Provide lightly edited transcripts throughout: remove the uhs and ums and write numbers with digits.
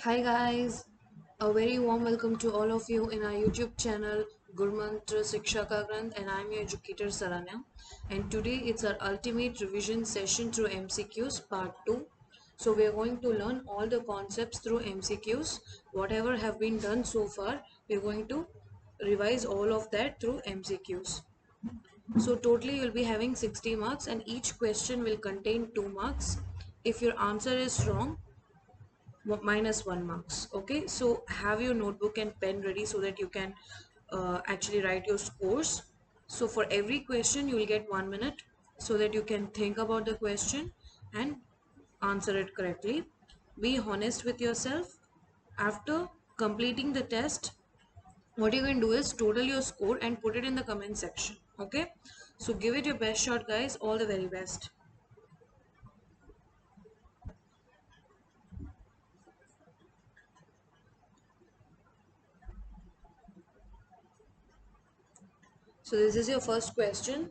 Hi guys, a very warm welcome to all of you in our YouTube channel Gurmantra Shiksha Ka Granth, and I'm your educator Saranya. And today it's our ultimate revision session through MCQs part 2. So we are going to learn all the concepts through MCQs. Whatever have been done so far, we are going to revise all of that through MCQs. So totally you'll be having 60 marks and each question will contain 2 marks. If your answer is wrong, minus 1 marks. Okay, so have your notebook and pen ready so that you can actually write your scores. So for every question you will get 1 minute so that you can think about the question and answer it correctly. Be honest with yourself. After completing the test, what you can do is total your score and put it in the comment section. Okay, so give it your best shot guys. All the very best. So this is your first question.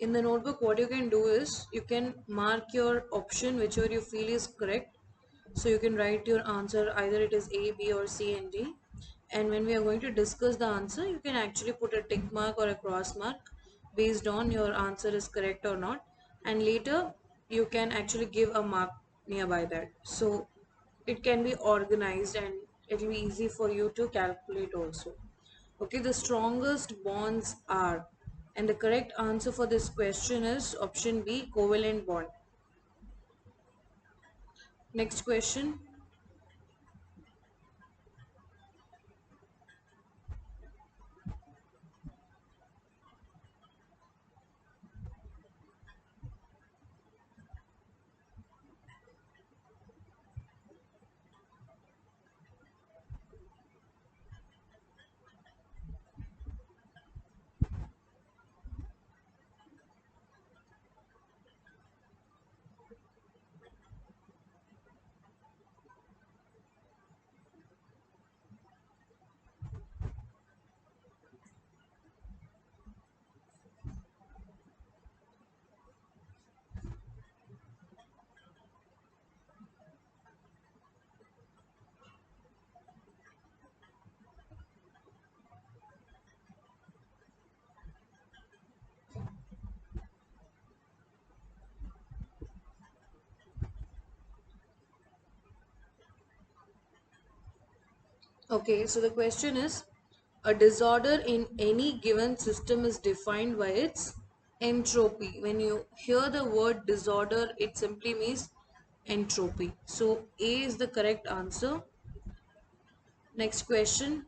In the notebook, what you can do is you can mark your option whichever you feel is correct. So you can write your answer, either it is A, B or C and D. And when we are going to discuss the answer, you can actually put a tick mark or a cross mark based on your answer is correct or not. And later you can actually give a mark nearby that. So it can be organized and it will be easy for you to calculate also. Okay, the strongest bonds are, and the correct answer for this question is option B, covalent bond. Next question. Okay, so the question is, a disorder in any given system is defined by its entropy. When you hear the word disorder, it simply means entropy. So A is the correct answer. Next question.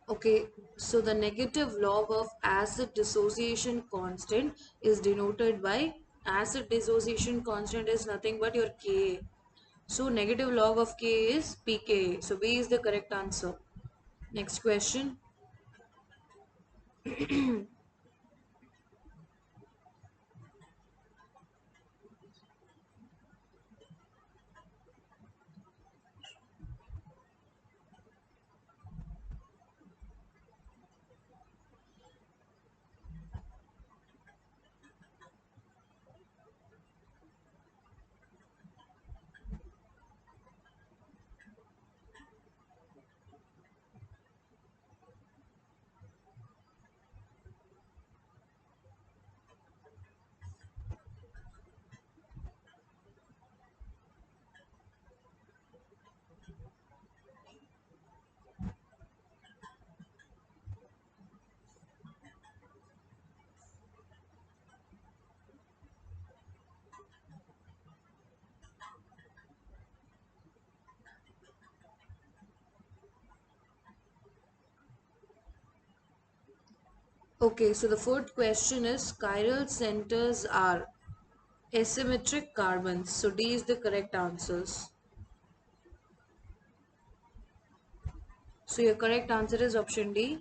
Okay, so the negative log of acid dissociation constant is denoted by, acid dissociation constant is nothing but your Ka. So negative log of K is pKa. So B is the correct answer. Next question. Okay, so the fourth question is chiral centers are asymmetric carbons. So D is the correct answers. So your correct answer is option D.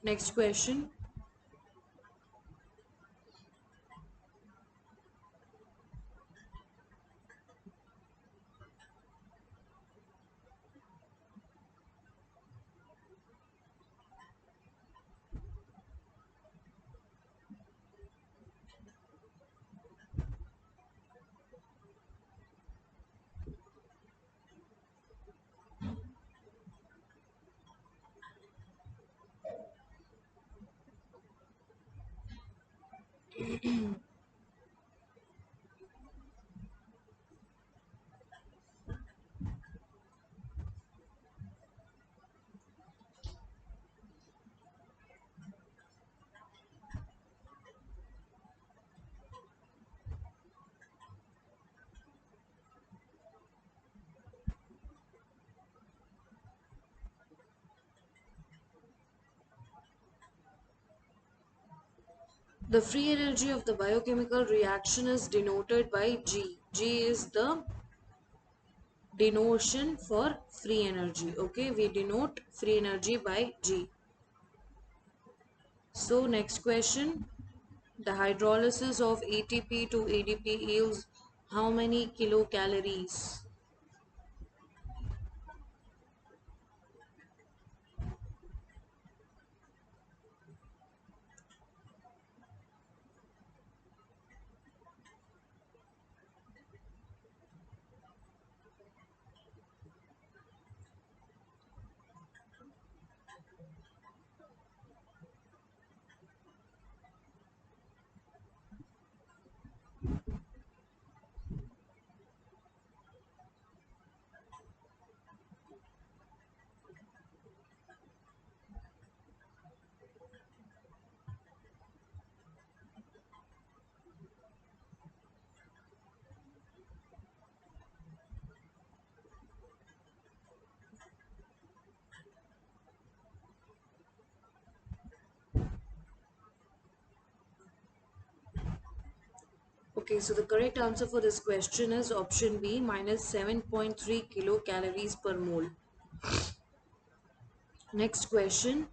Next question. The free energy of the biochemical reaction is denoted by G. G is the denotion for free energy. Okay, we denote free energy by G. So next question. The hydrolysis of ATP to ADP yields how many kilocalories? Okay, so the correct answer for this question is option B, minus 7.3 kilocalories per mole. Next question.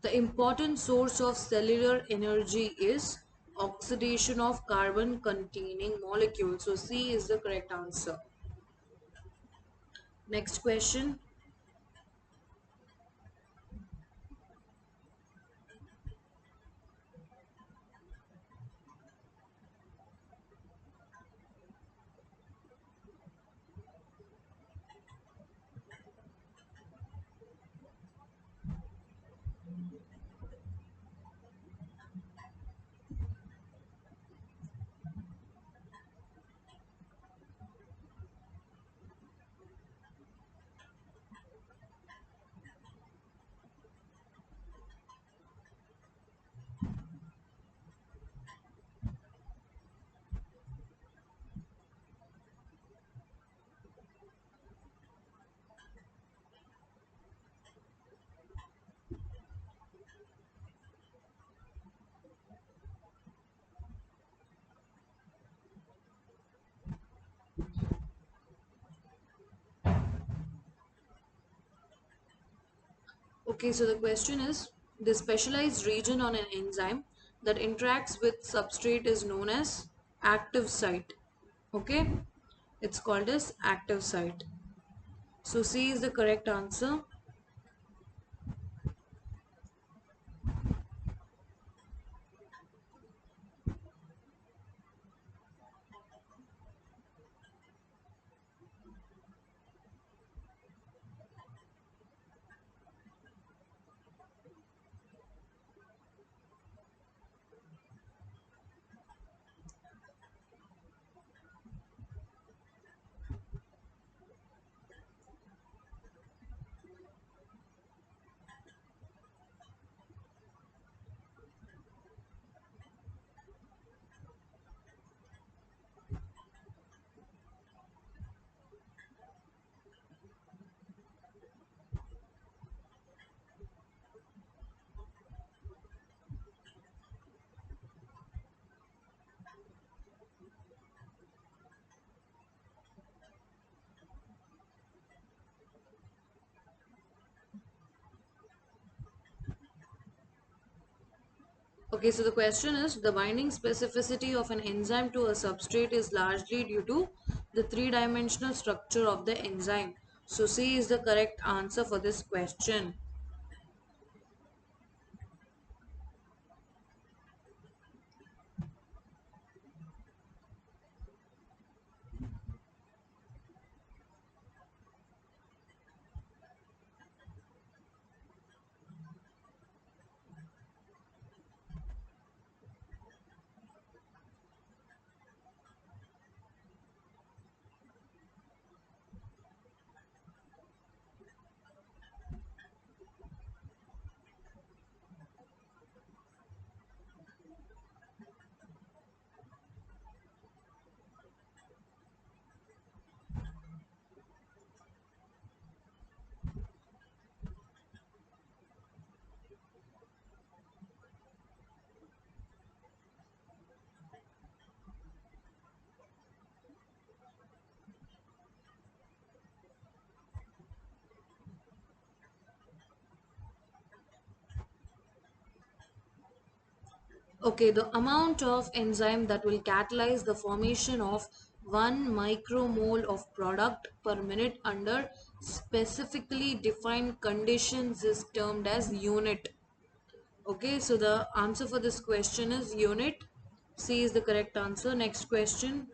The important source of cellular energy is oxidation of carbon containing molecules. So C is the correct answer. Next question. Okay, so the question is The specialized region on an enzyme that interacts with substrate is known as active site. Okay, it's called as active site. So C is the correct answer. Okay, so the question is the binding specificity of an enzyme to a substrate is largely due to the three-dimensional structure of the enzyme. So C is the correct answer for this question. Okay, the amount of enzyme that will catalyze the formation of 1 micromole of product per minute under specifically defined conditions is termed as unit. Okay, so the answer for this question is unit. C is the correct answer. Next question.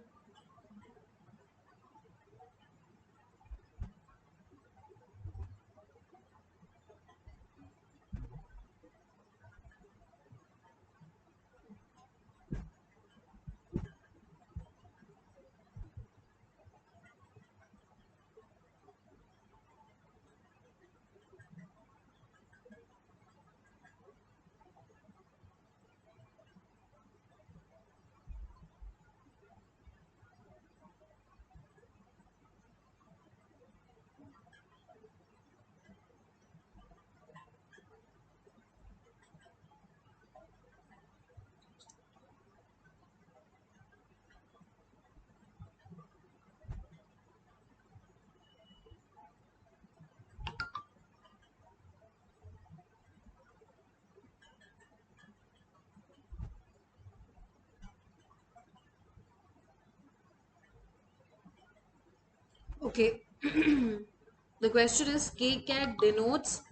Okay, the question is KCAT denotes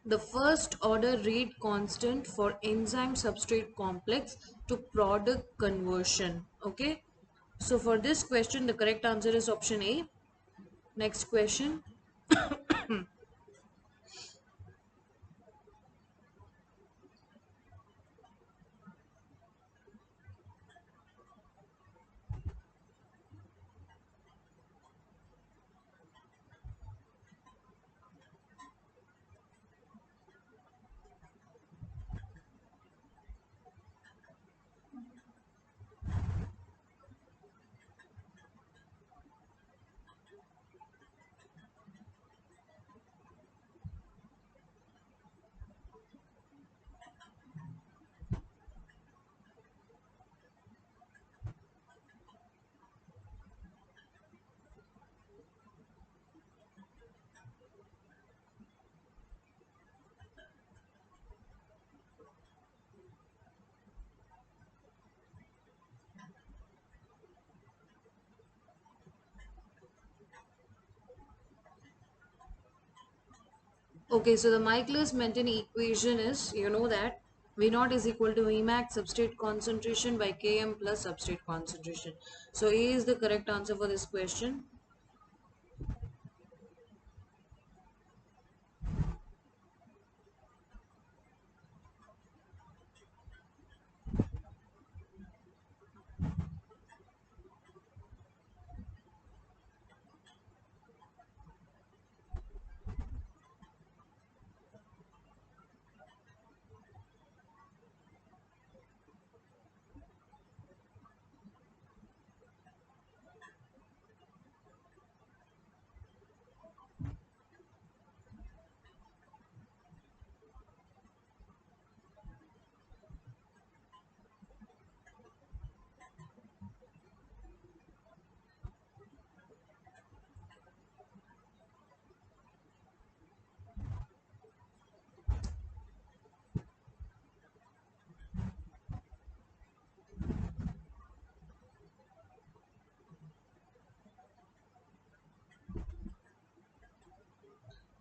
the first order rate constant for enzyme substrate complex to product conversion. Okay, so for this question, the correct answer is option A. Next question. Okay, so the Michaelis-Menten equation is, you know that V naught is equal to Emax substrate concentration by Km plus substrate concentration. So A is the correct answer for this question.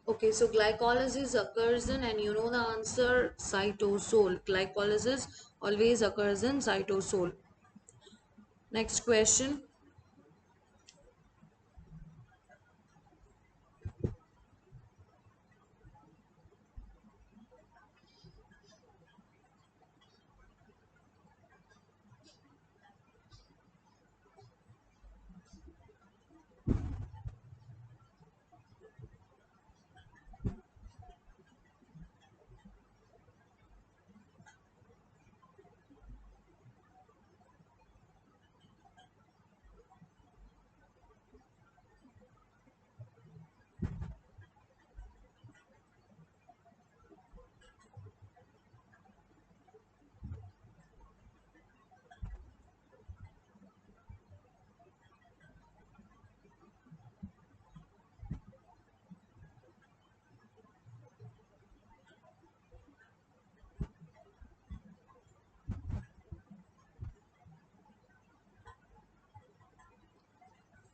Okay, so glycolysis occurs in, and you know the answer, cytosol. Glycolysis always occurs in cytosol. Next question.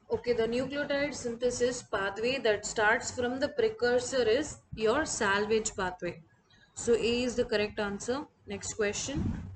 Okay, the nucleotide synthesis pathway that starts from the precursor is your salvage pathway. So A is the correct answer. Next question.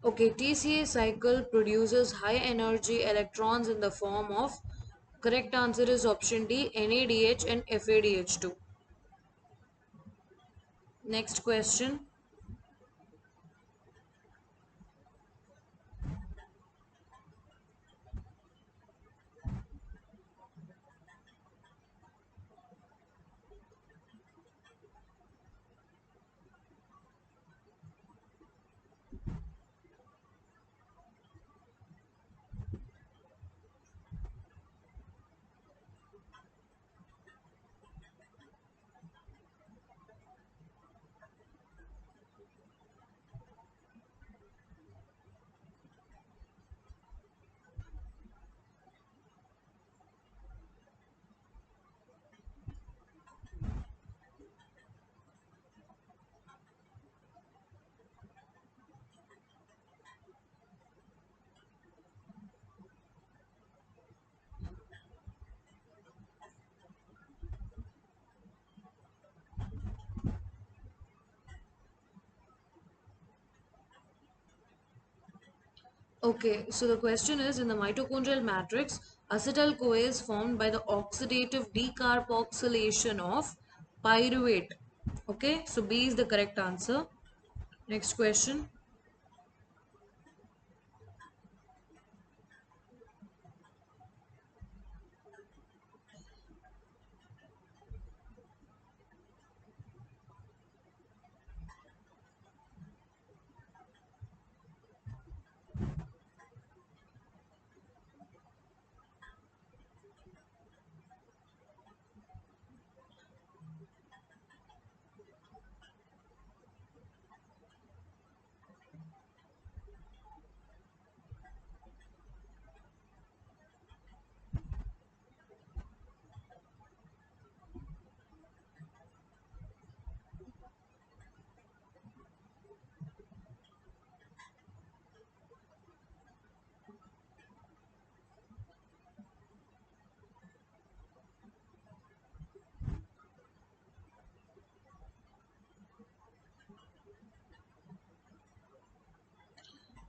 Okay, TCA cycle produces high energy electrons in the form of, correct answer is option D, NADH and FADH2. Next question. Okay, so the question is, in the mitochondrial matrix, Acetyl-CoA is formed by the oxidative decarboxylation of pyruvate. Okay, so B is the correct answer. Next question.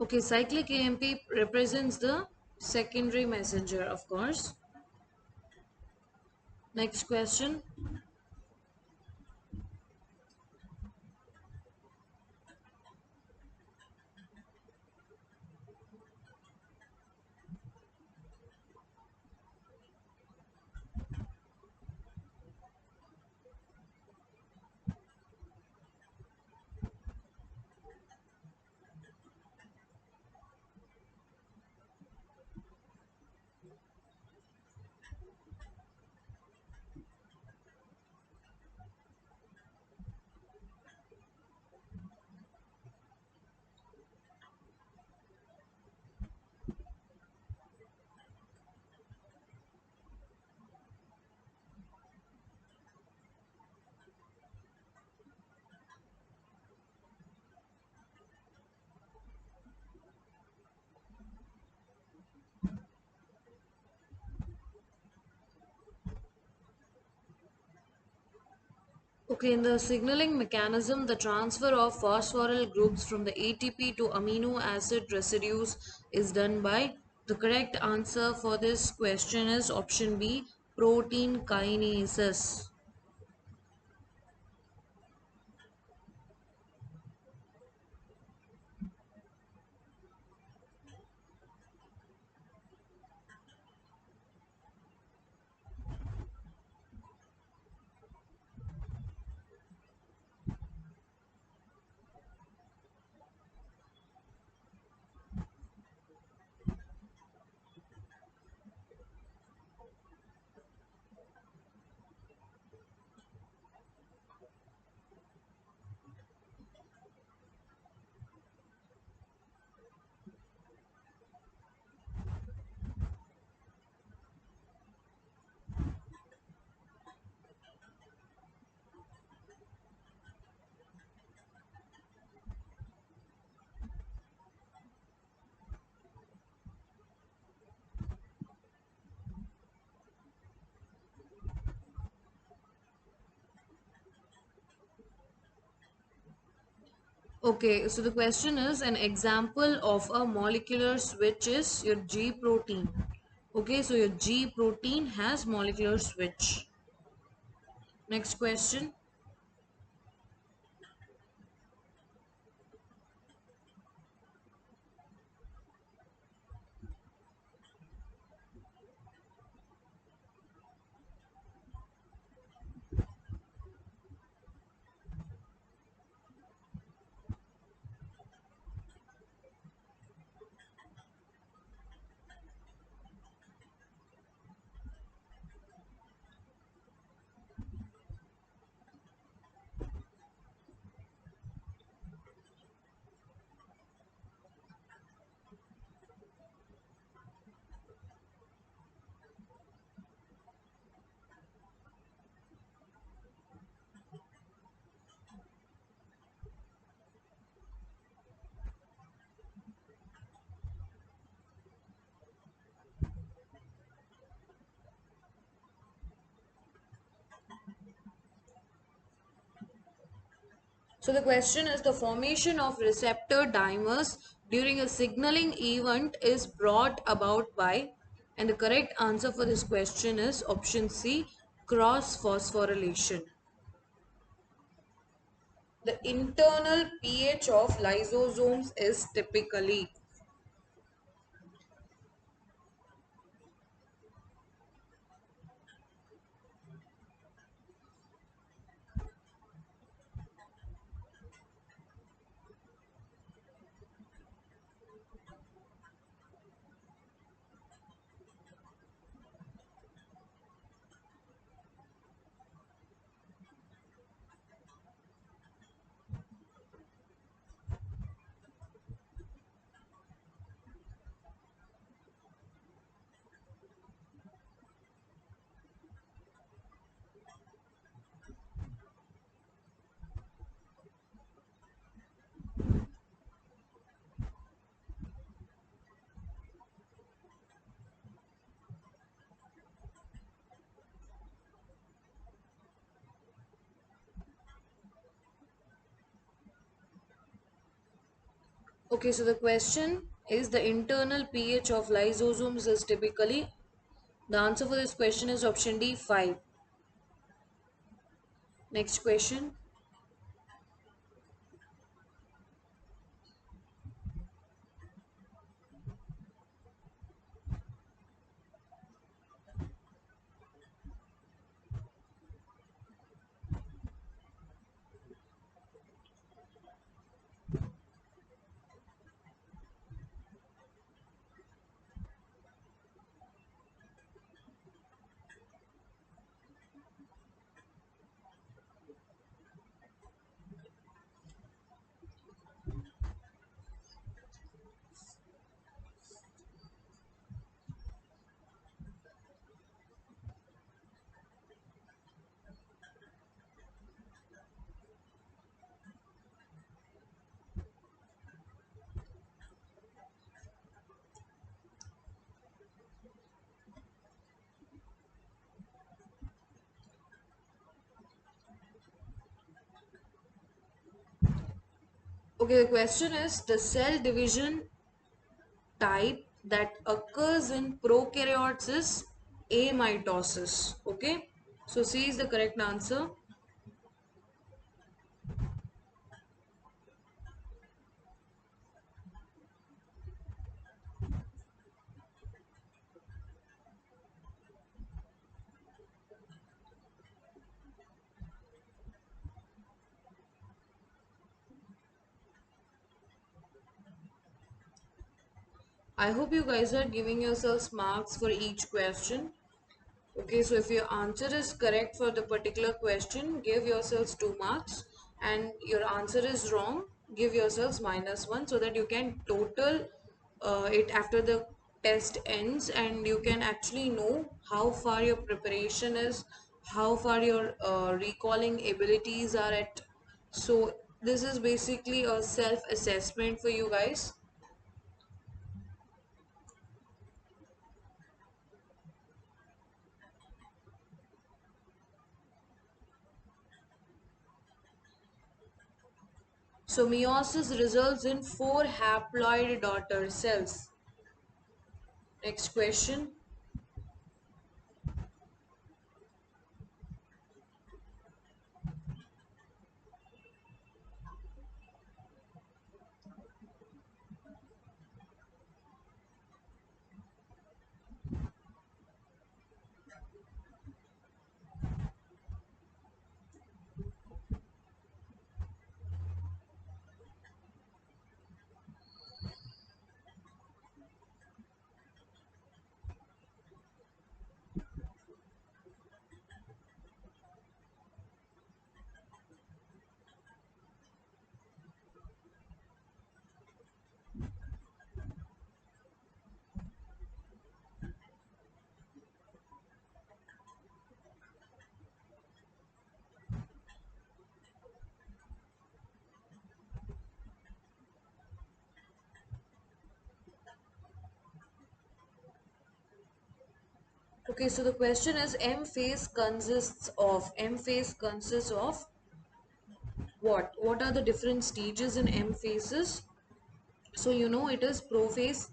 Okay, cyclic AMP represents the secondary messenger, of course. Next question. Okay, in the signaling mechanism, the transfer of phosphoryl groups from the ATP to amino acid residues is done by. The correct answer for this question is option B, protein kinases. Okay, so the question is an example of a molecular switch is your G protein. Okay, so your G protein has molecular switch. Next question. So the question is the formation of receptor dimers during a signaling event is brought about by. And the correct answer for this question is option C, cross phosphorylation. The internal pH of lysosomes is typically. Okay, so the question is the internal pH of lysosomes is typically. The answer for this question is option D, 5. Next question. Okay, the question is the cell division type that occurs in prokaryotes is amitosis. Okay, so C is the correct answer. I hope you guys are giving yourselves marks for each question. Okay, so if your answer is correct for the particular question, give yourselves 2 marks, and your answer is wrong, give yourselves -1 so that you can total it after the test ends, and you can actually know how far your preparation is, how far your recalling abilities are at. So this is basically a self-assessment for you guys. So meiosis results in 4 haploid daughter cells. Next question. Okay, so the question is M phase consists of what? What are the different stages in M phases? So you know it is prophase,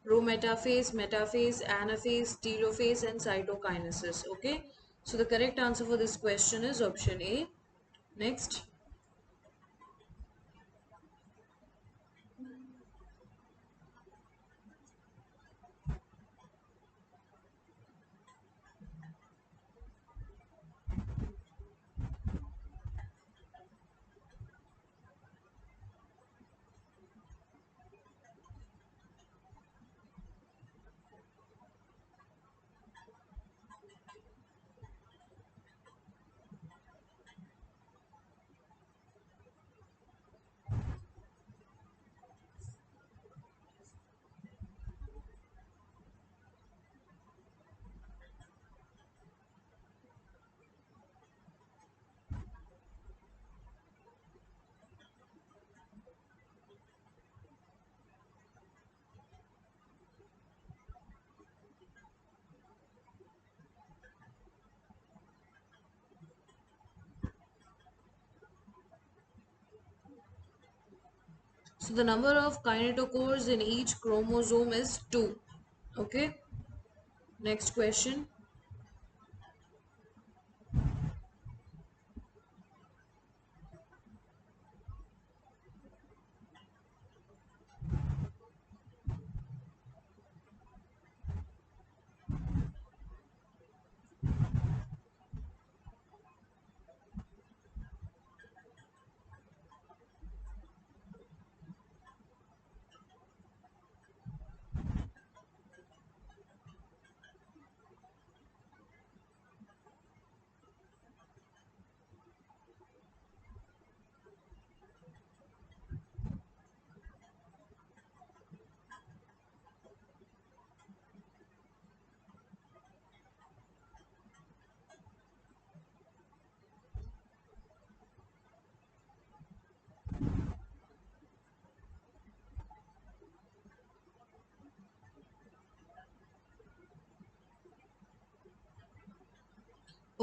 prometaphase, metaphase, anaphase, telophase, and cytokinesis. Okay, so the correct answer for this question is option A. Next. So the number of kinetochores in each chromosome is 2. Okay. Next question.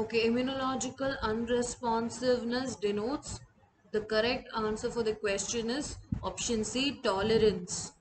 Okay, immunological unresponsiveness denotes the correct answer for the question is option C, tolerance.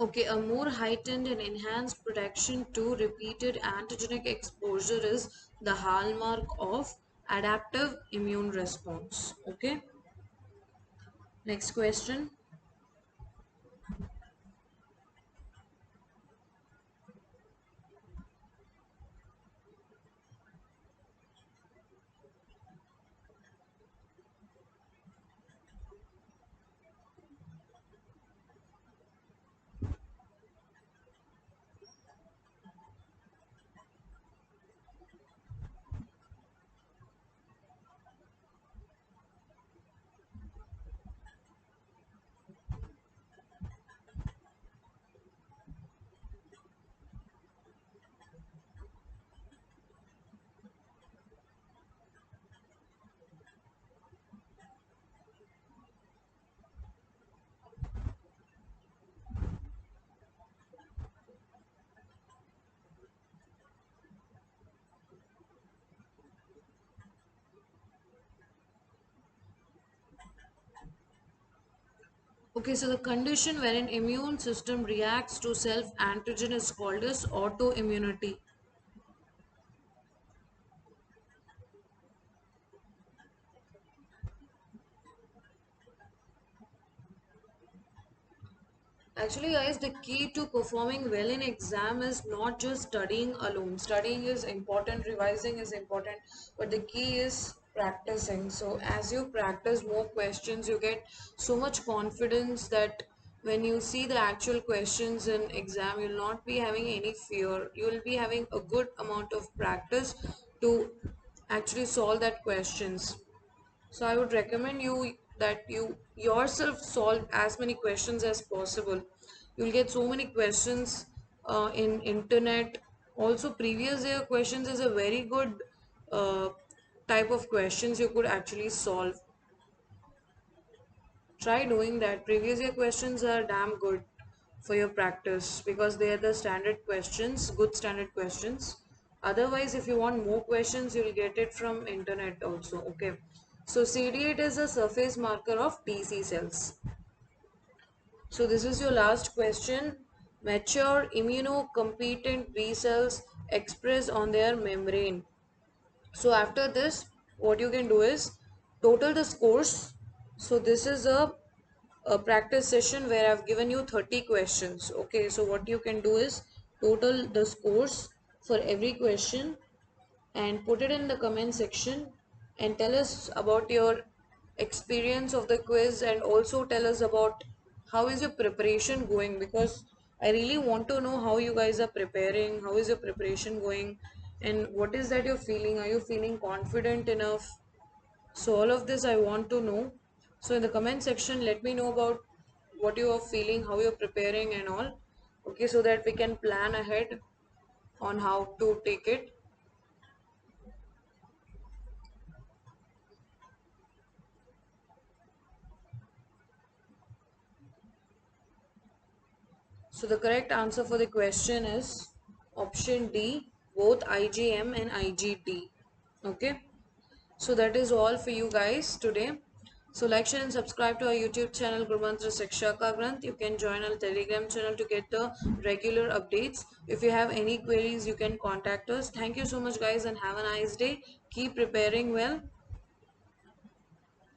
Okay, a more heightened and enhanced protection to repeated antigenic exposure is the hallmark of adaptive immune response. Okay, next question. Okay, so the condition wherein immune system reacts to self antigen is called as autoimmunity. Actually, guys, the key to performing well in exam is not just studying alone. Studying is important, revising is important, but the key is practicing. So as you practice more questions, you get so much confidence that when you see the actual questions in exam, you'll not be having any fear. You will be having a good amount of practice to actually solve that questions. So I would recommend you that you yourself solve as many questions as possible. You'll get so many questions in internet. Also, previous year questions is a very good uh, type of questions you could actually solve. Try doing that. Previous year questions are damn good for your practice because they are the standard questions, good standard questions. Otherwise, if you want more questions, you'll get it from internet also. Okay. So CD8 is a surface marker of TC cells. So this is your last question. Mature immunocompetent B cells express on their membrane. So after this, what you can do is total the scores. So this is a practice session where I've given you 30 questions. Okay, so what you can do is total the scores for every question and put it in the comment section and tell us about your experience of the quiz, and also tell us about how is your preparation going, because I really want to know how you guys are preparing, how is your preparation going, and what is that you're feeling. Are you feeling confident enough? So all of this I want to know. So in the comment section, let me know about what you are feeling, how you're preparing and all. Okay, so that we can plan ahead on how to take it. So the correct answer for the question is option D, both IgM and IgD. Okay. So that is all for you guys today. So like, share and subscribe to our YouTube channel Gurmantra Shiksha Ka Granth. You can join our Telegram channel to get the regular updates. If you have any queries, you can contact us. Thank you so much guys and have a nice day. Keep preparing well.